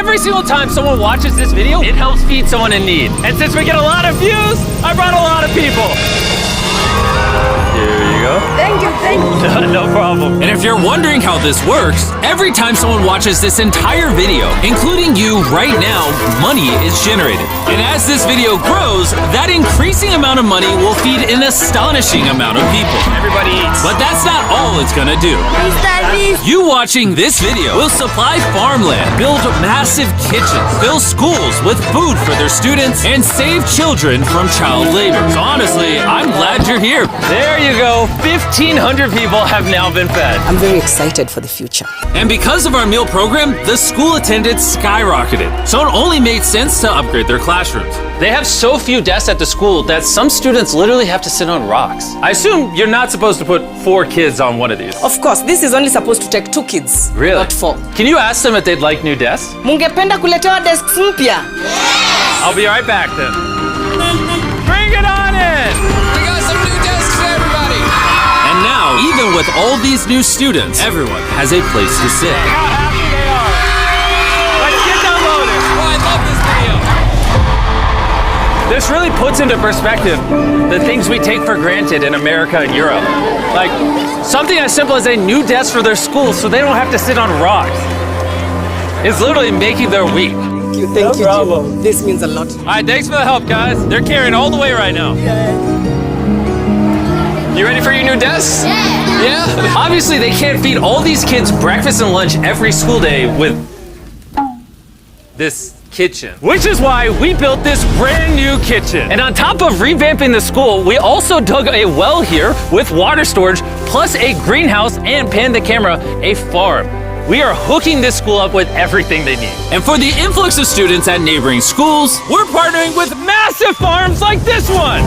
every single time someone watches this video, it helps feed someone in need. And since we get a lot of views, I brought a lot of people. Here you go. Thank you, thank you. No problem. And if you're wondering how this works, every time someone watches this entire video, including you right now, money is generated. And as this video grows, that increasing amount of money will feed an astonishing amount of people. Everybody eats. But that's not all it's gonna do. You watching this video will supply farmland, build massive kitchens, fill schools with food for their students, and save children from child labor. So honestly, I'm glad you're here. There you go. 1,500 people have now been fed. I'm very excited for the future. And because of our meal program, the school attendance skyrocketed. So it only made sense to upgrade their classrooms. They have so few desks at the school that some students literally have to sit on rocks. I assume you're not supposed to put 4 kids on one of these. Of course, this is only supposed to take 2 kids, Really? not 4. Can you ask them if they'd like new desks? Mungependa kuletewa desks mpya? I'll be right back then. Bring it on in! We got some new desks for everybody. And now, even with all these new students, everyone has a place to sit. How happy they are. Let's get downloaded. Oh, I love this video. This really puts into perspective the things we take for granted in America and Europe. Like something as simple as a new desk for their school so they don't have to sit on rocks. It's literally making their week. Thank you, Jim. This means a lot. All right, thanks for the help, guys. They're carrying all the way right now. You ready for your new desks? Yeah. Obviously, they can't feed all these kids breakfast and lunch every school day with this kitchen. Which is why we built this brand new kitchen. And on top of revamping the school, we also dug a well here with water storage, plus a greenhouse and, pan the camera, a farm. We are hooking this school up with everything they need. And for the influx of students at neighboring schools, we're partnering with massive farms like this one.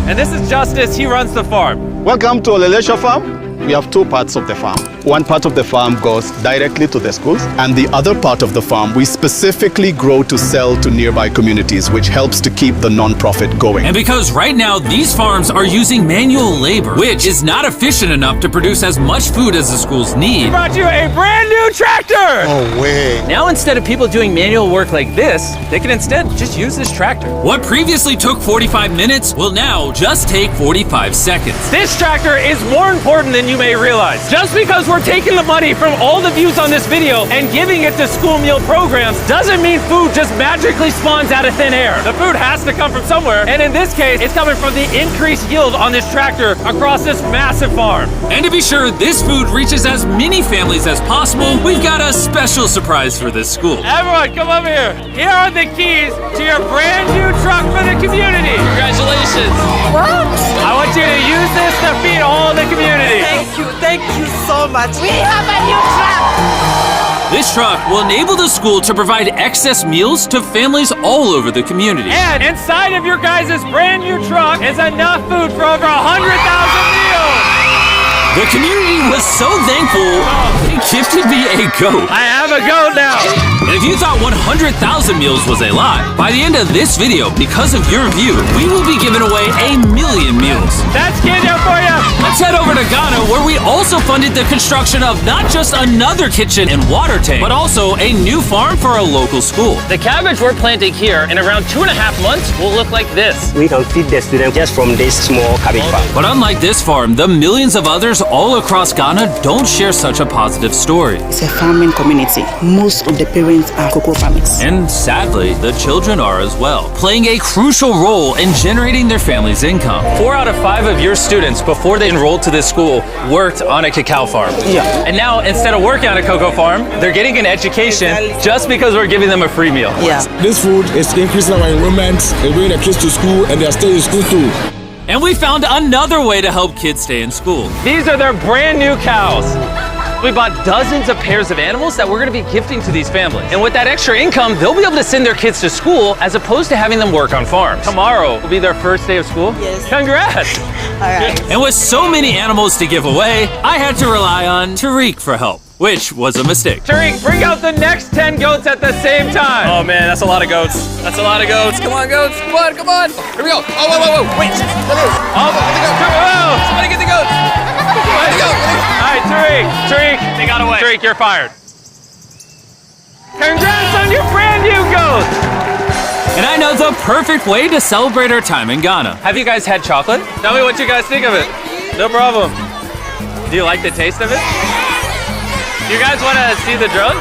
And this is Justice, he runs the farm. Welcome to Olelesha Farm. We have 2 parts of the farm. One part of the farm goes directly to the schools, and the other part of the farm we specifically grow to sell to nearby communities, which helps to keep the non-profit going. And because right now these farms are using manual labor, which is not efficient enough to produce as much food as the schools need, we brought you a brand new tractor! Oh, way. Now instead of people doing manual work like this, they can instead just use this tractor. What previously took 45 minutes will now just take 45 seconds. This tractor is more important than you may realize. Just because we're taking the money from all the views on this video and giving it to school meal programs doesn't mean food just magically spawns out of thin air. The food has to come from somewhere, and in this case, it's coming from the increased yield on this tractor across this massive farm. And to be sure this food reaches as many families as possible, we've got a special surprise for this school. Everyone, come over here. Here are the keys to your brand new truck for the community. Congratulations. What? I want you to use this to feed all the community. Thank you so much. We have a new truck. This truck will enable the school to provide excess meals to families all over the community. And inside of your guys' brand new truck is enough food for over 100,000 meals. The community was so thankful, they gifted me a goat. I have a goat now. And if you thought 100,000 meals was a lot, by the end of this video, because of your view, we will be giving away 1 million meals. That's Kenya for you. Let's head over to Ghana, where we also funded the construction of not just another kitchen and water tank, but also a new farm for a local school. The cabbage we're planting here in around 2.5 months will look like this. We can feed the students just from this small cabbage farm. But unlike this farm, the millions of others all across Ghana don't share such a positive story. It's a farming community. Most of the parents are cocoa farmers. And sadly, the children are as well, playing a crucial role in generating their family's income. 4 out of 5 of your students, before they enrolled to this school, worked on a cacao farm. Yeah. And now, instead of working on a cocoa farm, they're getting an education just because we're giving them a free meal. Yeah. This food is increasing our enrollment, they bring the kids to school, and they're staying in school too. And we found another way to help kids stay in school. These are their brand new cows. We bought dozens of pairs of animals that we're gonna be gifting to these families. And with that extra income, they'll be able to send their kids to school as opposed to having them work on farms. Tomorrow will be their first day of school. Yes. Congrats. All right. And with so many animals to give away, I had to rely on Tariq for help, which was a mistake. Tariq, bring out the next 10 goats at the same time. Oh man, that's a lot of goats. That's a lot of goats. Come on, goats. Come on, come on. Here we go. Oh, whoa, whoa, whoa. Wait. Oh, come on. Somebody get the goats. Get the goats. right, Tariq, They got away. Tariq, you're fired. Congrats on your brand new goat! And I know the perfect way to celebrate our time in Ghana. Have you guys had chocolate? Tell me what you guys think of it. No problem. Do you like the taste of it? Do you guys want to see the drone?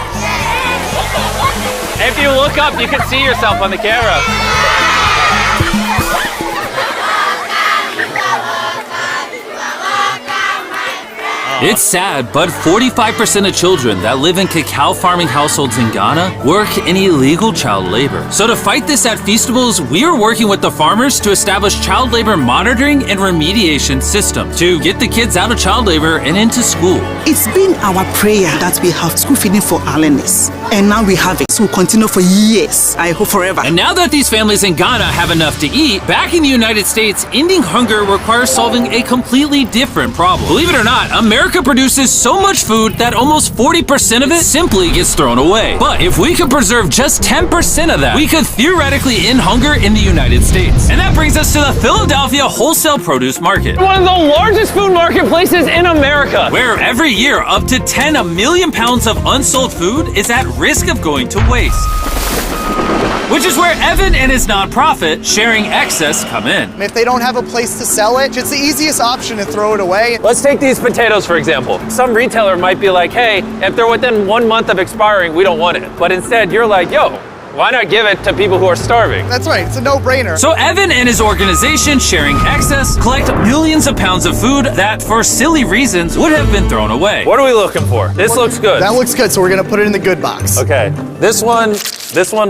If you look up, you can see yourself on the camera. It's sad, but 45% of children that live in cacao farming households in Ghana work in illegal child labor. So to fight this at Feastables, we are working with the farmers to establish child labor monitoring and remediation systems to get the kids out of child labor and into school. It's been our prayer that we have school feeding for our learners. And now we have it. So we'll continue for years. I hope forever. And now that these families in Ghana have enough to eat, back in the United States, ending hunger requires solving a completely different problem. Believe it or not, America produces so much food that almost 40% of it simply gets thrown away. But if we could preserve just 10% of that, we could theoretically end hunger in the United States. And that brings us to the Philadelphia Wholesale Produce Market. One of the largest food marketplaces in America, where every year up to 10 million pounds of unsold food is at risk of going to waste. Which is where Evan and his nonprofit, Sharing Excess, come in. If they don't have a place to sell it, it's the easiest option to throw it away. Let's take these potatoes, for example. Some retailer might be like, hey, if they're within 1 month of expiring, we don't want it. But instead, you're like, yo, why not give it to people who are starving? That's right, it's a no-brainer. So Evan and his organization, Sharing Excess, collect millions of pounds of food that, for silly reasons, would have been thrown away. What are we looking for? This looks good. That looks good, so we're gonna put it in the good box. Okay, this one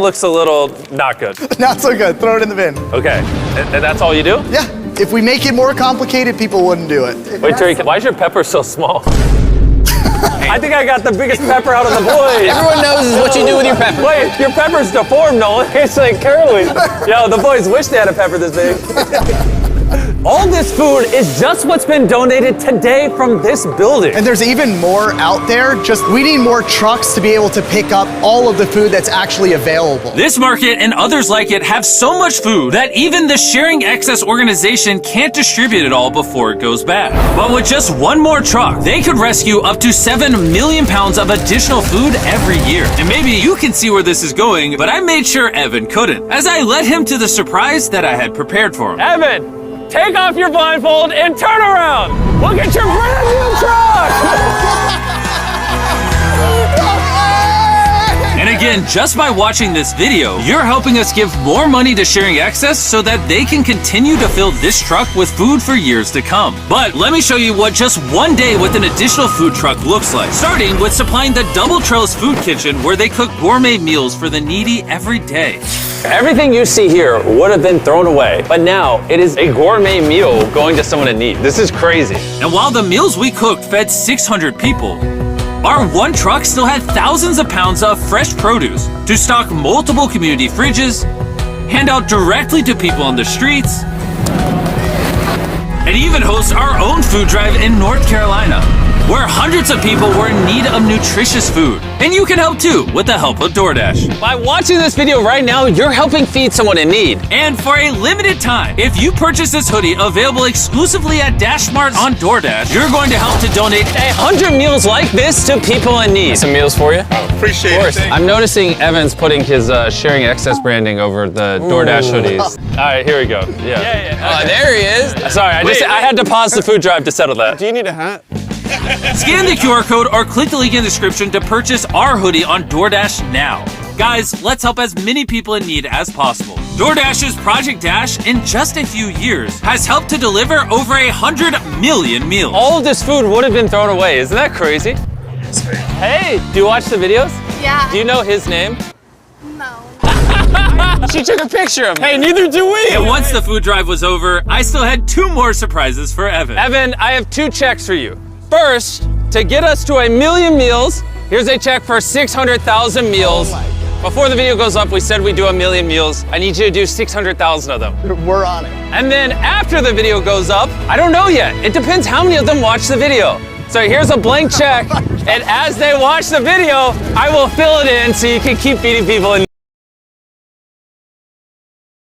looks a little not good. Not so good, throw it in the bin. Okay, and that's all you do? Yeah, if we make it more complicated, people wouldn't do it. Wait, Tariq, why is your pepper so small? I think I got the biggest pepper out of the boys. Everyone knows what you do with your pepper. Wait, your pepper's deformed, Nolan. It's like curly. Yo, the boys wish they had a pepper this big. All this food is just what's been donated today from this building. And there's even more out there, just we need more trucks to be able to pick up all of the food that's actually available. This market and others like it have so much food that even the Sharing Excess organization can't distribute it all before it goes bad. But with just one more truck, they could rescue up to 7 million pounds of additional food every year. And maybe you can see where this is going, but I made sure Evan couldn't, as I led him to the surprise that I had prepared for him. Evan! Take off your blindfold and turn around! Look at your brand new truck! And again, just by watching this video, you're helping us give more money to Sharing Excess so that they can continue to fill this truck with food for years to come. But let me show you what just one day with an additional food truck looks like. Starting with supplying the Double Trellis Food Kitchen, where they cook gourmet meals for the needy every day. Everything you see here would have been thrown away, but now it is a gourmet meal going to someone in need. This is crazy. And while the meals we cooked fed 600 people, our one truck still had thousands of pounds of fresh produce to stock multiple community fridges, hand out directly to people on the streets, and even host our own food drive in North Carolina, where hundreds of people were in need of nutritious food. And you can help too with the help of DoorDash. By watching this video right now, you're helping feed someone in need. And for a limited time, if you purchase this hoodie available exclusively at DashMart on DoorDash, you're going to help to donate 100 meals like this to people in need. Some meals for you? Appreciate Of course. it. I'm noticing Evan's putting his Sharing Excess branding over the DoorDash hoodies. All right, here we go. Yeah. Oh, there he is. Sorry, I had to pause the food drive to settle that. Do you need a hat? Scan the QR code or click the link in the description to purchase our hoodie on DoorDash now. Guys, let's help as many people in need as possible. DoorDash's Project Dash, in just a few years, has helped to deliver over 100 million meals. All of this food would have been thrown away. Isn't that crazy? Hey, do you watch the videos? Yeah. Do you know his name? No. She took a picture of me. Hey, neither do we! And once the food drive was over, I still had 2 more surprises for Evan. Evan, I have 2 checks for you. First, to get us to 1 million meals, here's a check for 600,000 meals. Before the video goes up, we said we'd do 1 million meals. I need you to do 600,000 of them. We're on it. And then after the video goes up, I don't know yet. It depends how many of them watch the video. So here's a blank check, and as they watch the video, I will fill it in so you can keep feeding people in need.